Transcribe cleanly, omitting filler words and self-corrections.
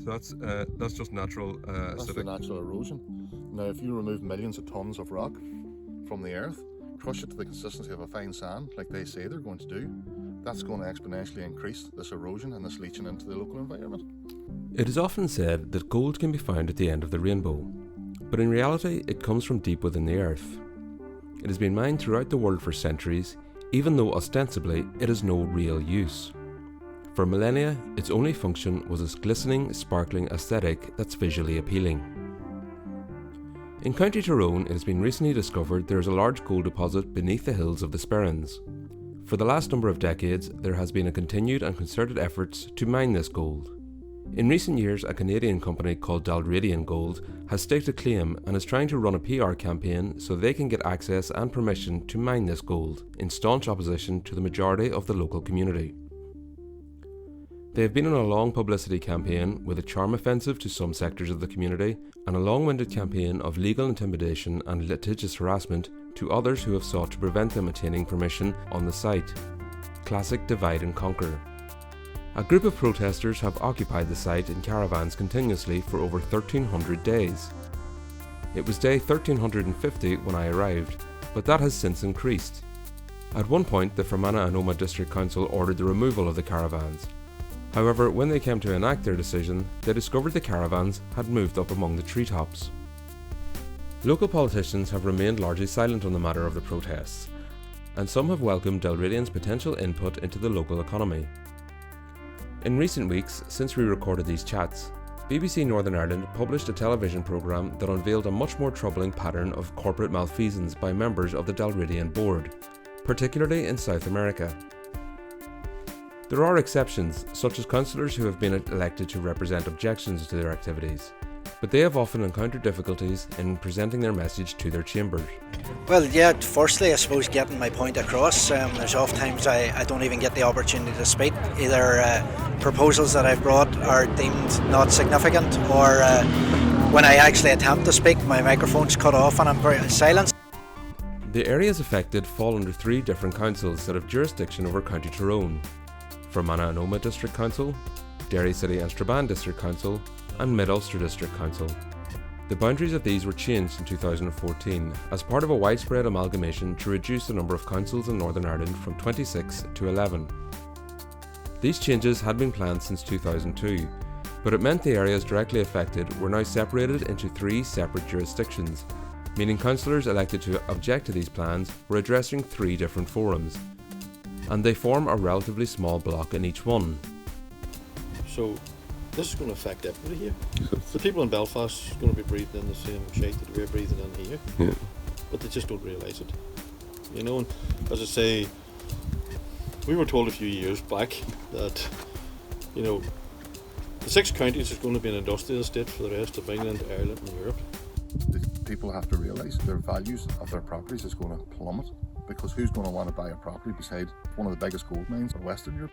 So that's just natural That's the acidic. natural erosion. Now, if you remove millions of tons of rock from the earth, crush it to the consistency of a fine sand, like they say they're going to do, that's going to exponentially increase this erosion and this leaching into the local environment. It is often said that gold can be found at the end of the rainbow, but in reality it comes from deep within the earth. It has been mined throughout the world for centuries, even though ostensibly it has no real use. For millennia, its only function was as glistening, sparkling aesthetic that's visually appealing. In County Tyrone, it has been recently discovered there is a large gold deposit beneath the hills of the Sperrins. For the last number of decades, there has been a continued and concerted efforts to mine this gold. In recent years, a Canadian company called Dalradian Gold has staked a claim and is trying to run a PR campaign so they can get access and permission to mine this gold, in staunch opposition to the majority of the local community. They have been on a long publicity campaign with a charm offensive to some sectors of the community and a long-winded campaign of legal intimidation and litigious harassment to others who have sought to prevent them attaining permission on the site. Classic divide and conquer. A group of protesters have occupied the site in caravans continuously for over 1,300 days. It was day 1,350 when I arrived, but that has since increased. At one point, the Fermanagh and Omagh District Council ordered the removal of the caravans. However, when they came to enact their decision, they discovered the caravans had moved up among the treetops. Local politicians have remained largely silent on the matter of the protests, and some have welcomed Dalradian's potential input into the local economy. In recent weeks, since we recorded these chats, BBC Northern Ireland published a television programme that unveiled a much more troubling pattern of corporate malfeasance by members of the Dalradian board, particularly in South America. There are exceptions, such as councillors who have been elected to represent objections to their activities, but they have often encountered difficulties in presenting their message to their chambers. Well, yeah, firstly, I suppose getting my point across. There's oft times I don't even get the opportunity to speak. Either proposals that I've brought are deemed not significant, or when I actually attempt to speak, my microphone's cut off and I'm very silent. The areas affected fall under three different councils that have jurisdiction over County Tyrone: Fermanagh and Omagh District Council, Derry City and Strabane District Council, and Mid-Ulster District Council. The boundaries of these were changed in 2014 as part of a widespread amalgamation to reduce the number of councils in Northern Ireland from 26 to 11. These changes had been planned since 2002, but it meant the areas directly affected were now separated into three separate jurisdictions, meaning councillors elected to object to these plans were addressing three different forums, and they form a relatively small block in each one. So this is going to affect everybody here. The people in Belfast are going to be breathing in the same shit that we're breathing in here, but they just don't realise it. You know, and as I say, we were told a few years back that, you know, the 6 counties is going to be an industrial estate for the rest of England, Ireland and Europe. The people have to realise their values of their properties is going to plummet, because who's going to want to buy a property beside one of the biggest gold mines in Western Europe?